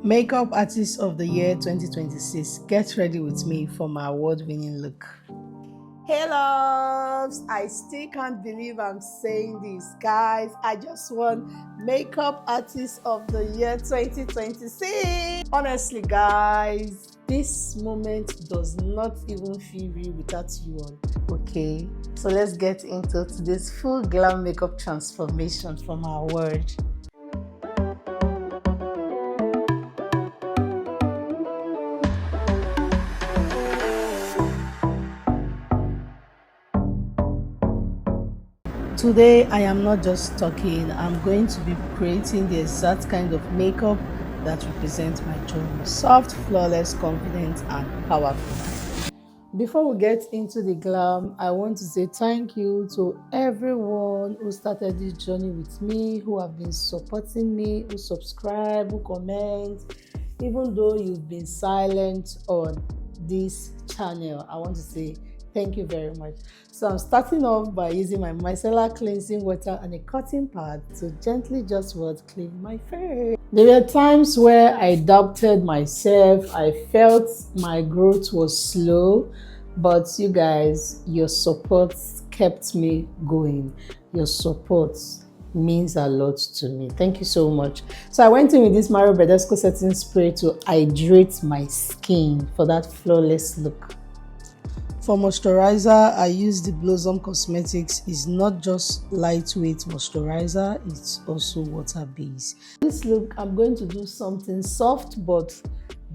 Makeup Artist of the Year 2026. Get ready with me for my award-winning look. Hey loves, I still can't believe I'm saying this, guys. I just won Makeup Artist of the Year 2026. Honestly, guys, this moment does not even feel real without you on. Okay, so let's get into today's full glam makeup transformation from our award. Today, I am not just talking, I'm going to be creating the exact kind of makeup that represents my joy. Soft, flawless, confident, and powerful. Before we get into the glam, I want to say thank you to everyone who started this journey with me, who have been supporting me, who subscribe, who comment, even though you've been silent on this channel. I want to say thank you very much. So I'm starting off by using my micellar cleansing water and a cotton pad to gently just clean my face. There were times where I doubted myself. I felt my growth was slow, but you guys, your support kept me going. Your support means a lot to me. Thank you so much. So I went in with this Mario Badescu setting spray to hydrate my skin for that flawless look. For moisturizer, I use the Blossom Cosmetics. It's not just lightweight moisturizer, it's also water-based. This look, I'm going to do something soft but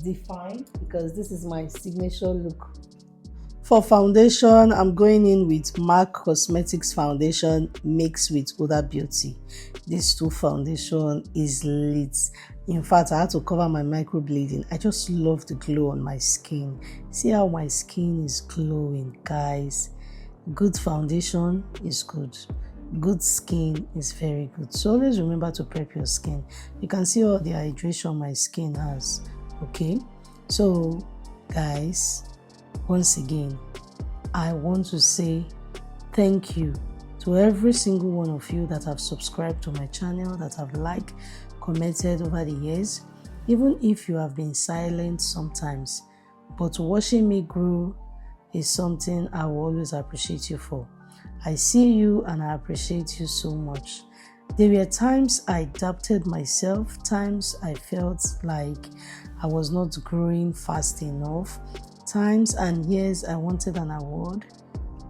defined because this is my signature look. For foundation, I'm going in with MAC Cosmetics foundation mixed with Huda Beauty. This two foundation is lit. In fact, I had to cover my microblading. I just love the glow on my skin. See how my skin is glowing, guys. Good foundation is good. Good skin is very good. So always remember to prep your skin. You can see all the hydration my skin has. Okay, so guys, once again, I want to say thank you to every single one of you that have subscribed to my channel, that have liked, commented over the years. Even if you have been silent sometimes, but watching me grow is something I will always appreciate you for. I see you and I appreciate you so much. There were times I doubted myself, times I felt like I was not growing fast enough, times and years I wanted an award,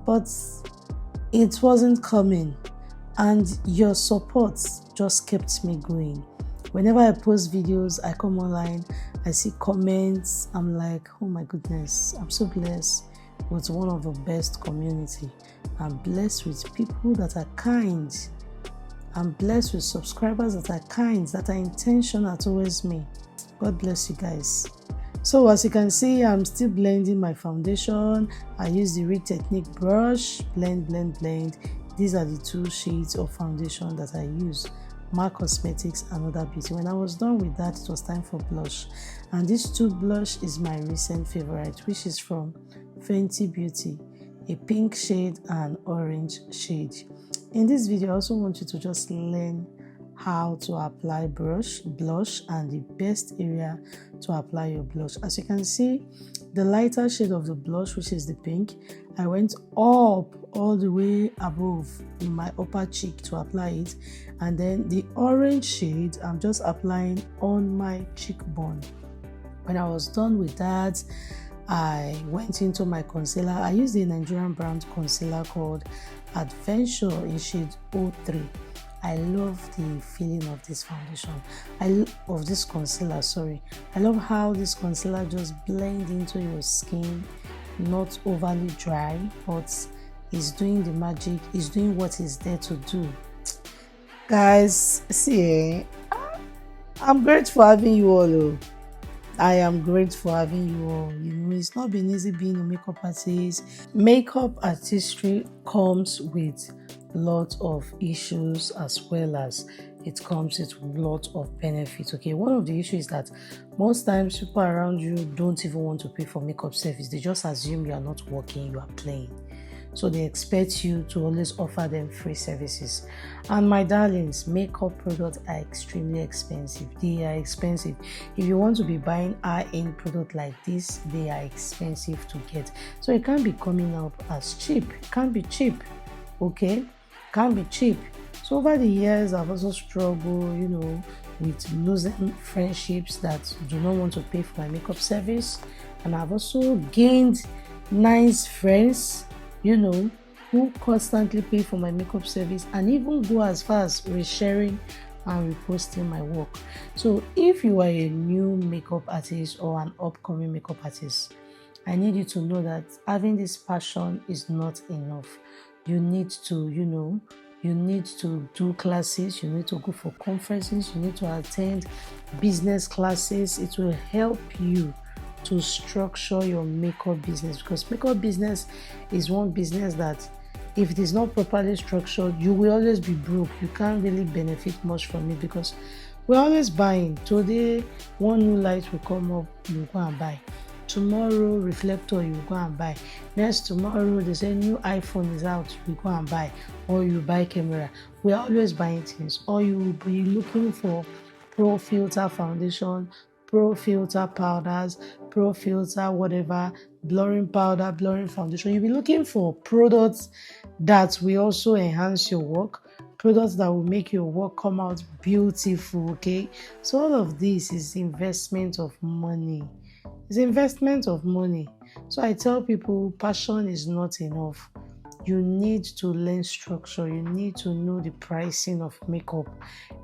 but it wasn't coming, and your support just kept me going. Whenever I post videos, I come online, I see comments, I'm like, oh my goodness, I'm so blessed with one of the best community. I'm blessed with people that are kind. I'm blessed with subscribers that are kind, that are intentional towards me. God bless you guys. So as you can see, I'm still blending my foundation. I use the Reed Technique brush, blend. These are the two shades of foundation that I use. MAC Cosmetics and Huda Beauty. When I was done with that, it was time for blush, and this two blush is my recent favorite, which is from Fenty Beauty, a pink shade and orange shade. In this video, I also want you to just learn how to apply blush and the best area to apply your blush. As you can see, the lighter shade of the blush, which is the pink, I went up all the way above in my upper cheek to apply it, and then the orange shade I'm just applying on my cheekbone. When I was done with that, I went into my concealer. I used a Nigerian brand concealer called Adventure in shade 03. I love the feeling of this foundation, of this concealer, sorry. I love how this concealer just blends into your skin, not overly dry, but is doing the magic, is doing what it's there to do. Guys, see, I'm grateful for having you all. I am grateful for having you all. You know, it's not been easy being a makeup artist. Makeup artistry comes with lot of issues as well as it comes with lot of benefits. Okay, one of the issues is that most times people around you don't even want to pay for makeup service. They just assume you are not working, you are playing. so they expect you to always offer them free services. And my darlings, makeup products are extremely expensive. They are expensive. If you want to be buying high-end product like this, they are expensive to get. So it can't be coming up as cheap. It can't be cheap. Okay, can't be cheap. So over the years, I've also struggled, with losing friendships that do not want to pay for my makeup service, and I've also gained nice friends, who constantly pay for my makeup service and even go as far as resharing and reposting my work. So if you are a new makeup artist or an upcoming makeup artist, I need you to know that having this passion is not enough. You need to, you need to do classes, you need to go for conferences, you need to attend business classes. It will help you to structure your makeup business, because makeup business is one business that if it is not properly structured, you will always be broke. You can't really benefit much from it because we're always buying. Today, one new light will come up, you go and buy. Tomorrow, reflector, you go and buy. Next tomorrow, they say new iPhone is out, you go and buy. Or you buy camera. We're always buying things. Or you will be looking for pro filter foundation, pro filter powders, pro filter whatever, blurring powder, blurring foundation. You'll be looking for products that will also enhance your work, products that will make your work come out beautiful. Okay, so all of this is investment of money. It's investment of money. So I tell people, passion is not enough. You need to learn structure. You need to know the pricing of makeup.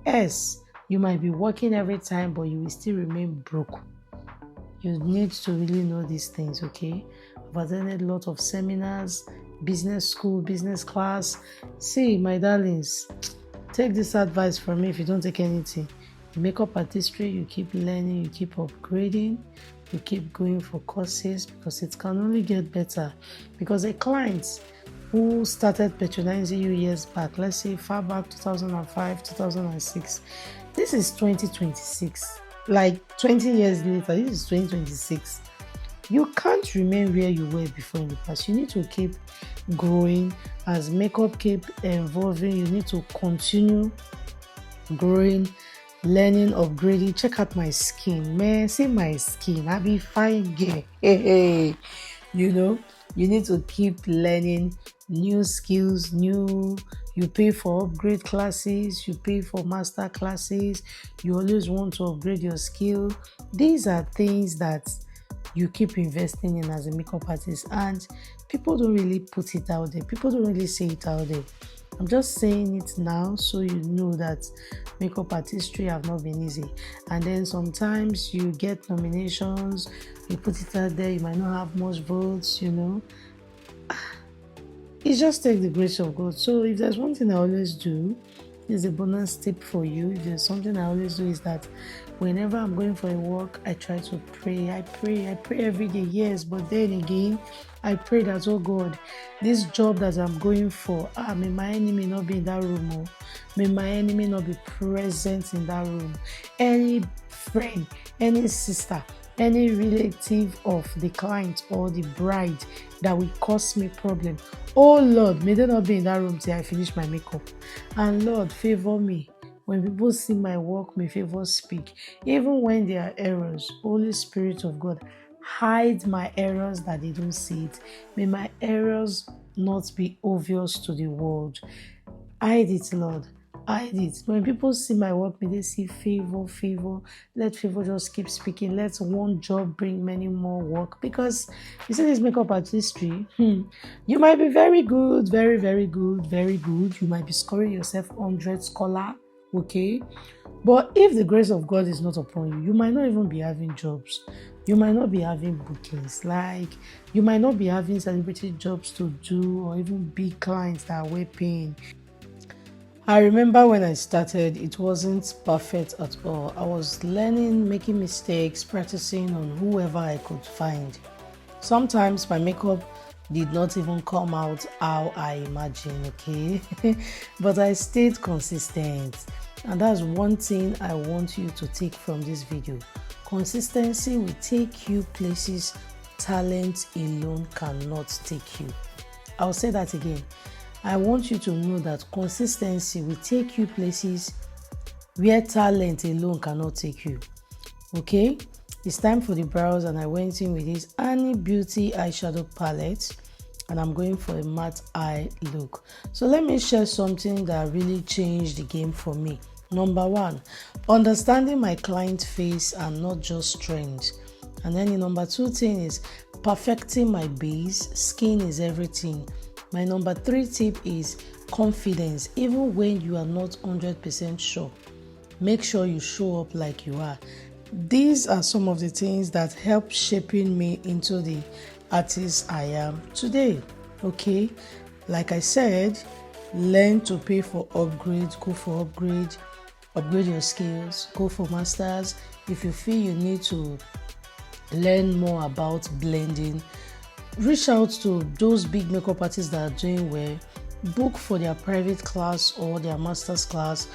Yes, you might be working every time, but you will still remain broke. You need to really know these things, okay? I've attended a lot of seminars, business school, business class. See, my darlings, take this advice from me if you don't take anything. Makeup artistry, you keep learning, you keep upgrading, you keep going for courses, because it can only get better. Because a client who started patronizing you years back, let's say far back 2005, 2006, this is 2026. Like 20 years later, this is 2026. You can't remain where you were before in the past. You need to keep growing. As makeup keep evolving, you need to continue growing, learning, upgrading. Check out my skin, man. See my skin. I be fine girl. Hey. You need to keep learning new skills, you pay for upgrade classes, you pay for master classes, you always want to upgrade your skill. These are things that you keep investing in as a makeup artist, and people don't really put it out there. People don't really say it out there. I'm just saying it now so you know that makeup artistry have not been easy. And then sometimes you get nominations, you put it out there, you might not have much votes, It just takes the grace of God. So if there's one thing I always do, is a bonus tip for you. If there's something I always do, is that whenever I'm going for a walk, I try to pray. I pray every day, yes, but then again, I pray that, oh God, this job that I'm going for, may my enemy not be in that room, oh. May my enemy not be present in that room. Any friend, any sister, any relative of the client or the bride that will cause me problem, oh Lord, may they not be in that room till I finish my makeup. And Lord, favor me. When people see my work, may favor speak. Even when there are errors, Holy Spirit of God, hide my errors that they don't see it. May my errors not be obvious to the world. Hide it, Lord. Hide it. When people see my work, may they see favor. Let favor just keep speaking. Let one job bring many more work. Because you see this makeup artistry, you might be very good, very, very good, very good. You might be scoring yourself 100 scholar, okay? But if the grace of God is not upon you, you might not even be having jobs. You might not be having bookings. Like, you might not be having celebrity jobs to do, or even big clients that are well paying. I remember when I started, it wasn't perfect at all. I was learning, making mistakes, practicing on whoever I could find. Sometimes my makeup did not even come out how I imagined, okay? But I stayed consistent. And that's one thing I want you to take from this video. Consistency will take you places talent alone cannot take you. I'll say that again. I want you to know that consistency will take you places where talent alone cannot take you. Okay, it's time for the brows, and I went in with this Annie Beauty eyeshadow palette, and I'm going for a matte eye look. So let me share something that really changed the game for me. Number one, understanding my client face and not just trends. And then the number two thing is perfecting my base. Skin is everything. My number three tip is confidence. Even when you are not 100% sure, make sure you show up like you are. These are some of the things that help shaping me into the artist I am today. Okay, like I said, learn to pay for upgrades. Go for upgrade your skills, go for masters. If you feel you need to learn more about blending, reach out to those big makeup artists that are doing well. Book for their private class or their master's class.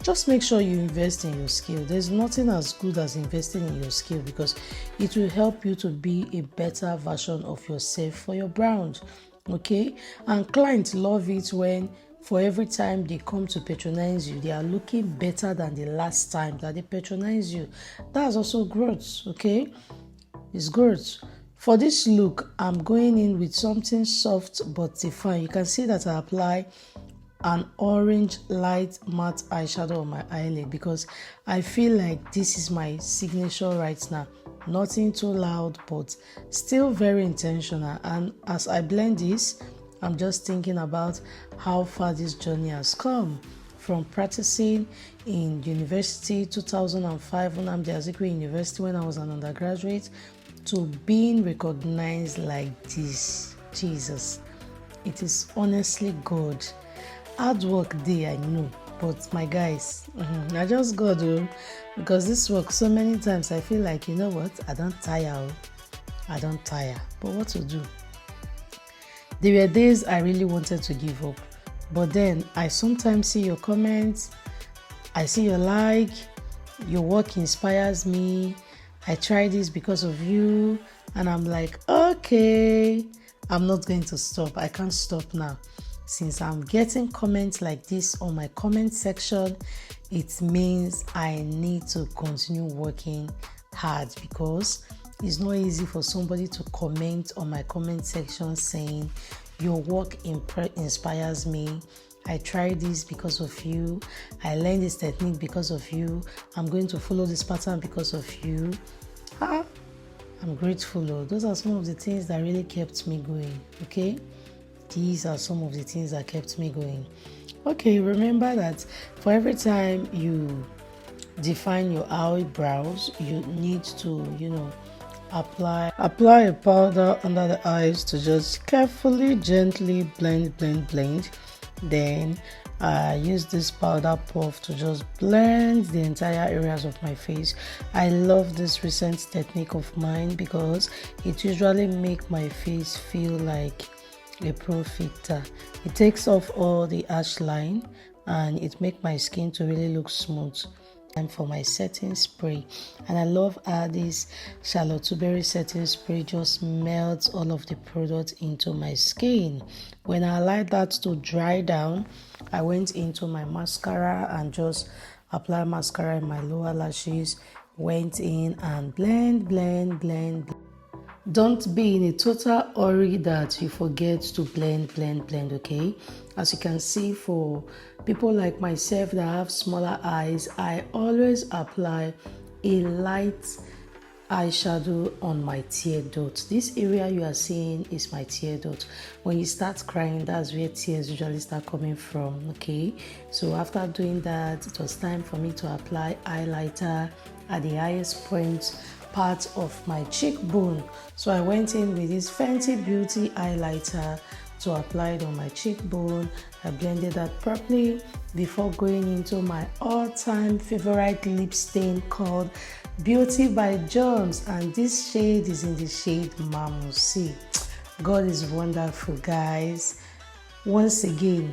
Just make sure you invest in your skill. There's nothing as good as investing in your skill, because it will help you to be a better version of yourself for your brand. Okay, and clients love it when for every time they come to patronize you, they are looking better than the last time that they patronize you. That's also growth. Okay, it's growth. For this look, I'm going in with something soft but defined. You can see that I apply an orange light matte eyeshadow on my eyelid because I feel like this is my signature right now. Nothing too loud, but still very intentional. And as I blend this, I'm just thinking about how far this journey has come. From practicing in university 2005 Nnamdi Azikiwe University when I was an undergraduate, to being recognized like this. Jesus, it is honestly God. Hard work there, I know, but my guys, I just got to, because this work so many times I feel like, you know what, I don't tire, but what to do? There were days I really wanted to give up, but then I sometimes see your comments, I see your like, your work inspires me, I try this because of you, and I'm like, okay, I'm not going to stop. I can't stop now. Since I'm getting comments like this on my comment section, it means I need to continue working hard, because it's not easy for somebody to comment on my comment section saying your work inspires me. I tried this because of you. I learned this technique because of you. I'm going to follow this pattern because of you. I'm grateful. Those are some of the things that really kept me going. Okay. These are some of the things that kept me going. Okay, remember that for every time you define your eyebrows, you need to, apply a powder under the eyes to just carefully, gently blend. Then I use this powder puff to just blend the entire areas of my face. I love this recent technique of mine because it usually makes my face feel like a pro filter. It takes off all the harsh line and it makes my skin to really look smooth. And for my setting spray, and I love how this Charlotte Tilbury setting spray just melts all of the product into my skin. When I allowed that to dry down, I went into my mascara and just applied mascara in my lower lashes, went in and blend. Don't be in a total hurry that you forget to blend, okay? As you can see, for people like myself that have smaller eyes, I always apply a light eyeshadow on my tear dot. This area you are seeing is my tear dot. When you start crying, that's where tears usually start coming from, okay? So after doing that, it was time for me to apply highlighter at the highest point part of my cheekbone. So I went in with this Fenty Beauty highlighter to apply it on my cheekbone. I blended that properly before going into my all-time favorite lip stain called Beauty by Jones, and this shade is in the shade Mamusi. God is wonderful, guys. Once again,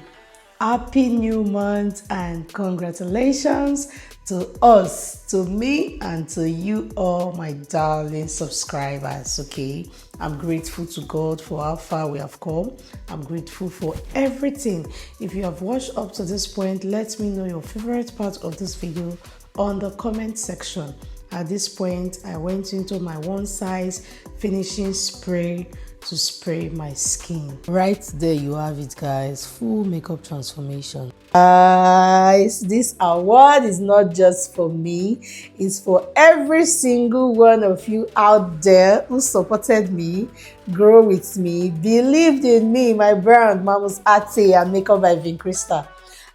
Happy new month and congratulations to us, to me, and to you all, my darling subscribers. Okay, I'm grateful to God for how far we have come. I'm grateful for everything. If you have watched up to this point, let me know your favorite part of this video on the comment section. At this point, I went into my one size finishing spray to spray my skin. Right there you have it, guys. Full makeup transformation. Guys, this award is not just for me, it's for every single one of you out there who supported me, grow with me, believed in me, my brand Mama's Arte and Makeup by Vinkrista.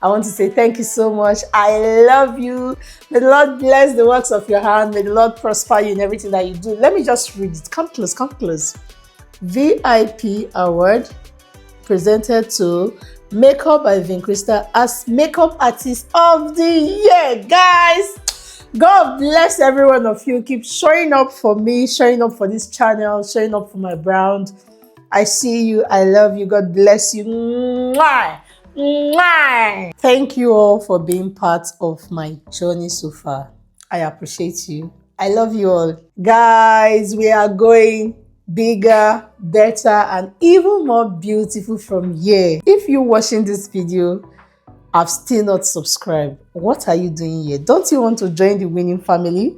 I want to say thank you so much. I love you. May the Lord bless the works of your hand. May the Lord prosper you in everything that you do. Let me just read it. Come close, come close. VIP award presented to Makeup by Vinkrista as Makeup Artist of the Year. Guys, God bless every one of you. Keep showing up for me, showing up for this channel, showing up for my brand. I see you. I love you. God bless you. Mwah! Mwah! Thank you all for being part of my journey so far. I appreciate you. I love you all. Guys, we are going bigger, better, and even more beautiful from here. If you're watching this video, have still not subscribed, what are you doing here? Don't you want to join the winning family?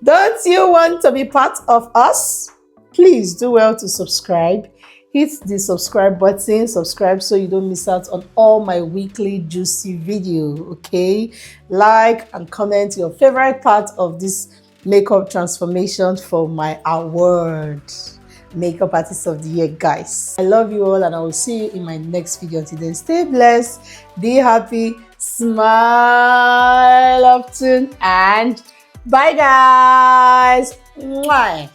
Don't you want to be part of us? Please do well to subscribe. Hit the subscribe button, subscribe so you don't miss out on all my weekly juicy video, okay? Like and comment your favorite part of this makeup transformation for my award. Makeup Artist of the Year, guys. I love you all and I will see you in my next video. Until then, stay blessed, be happy, smile often, and bye guys. Mwah.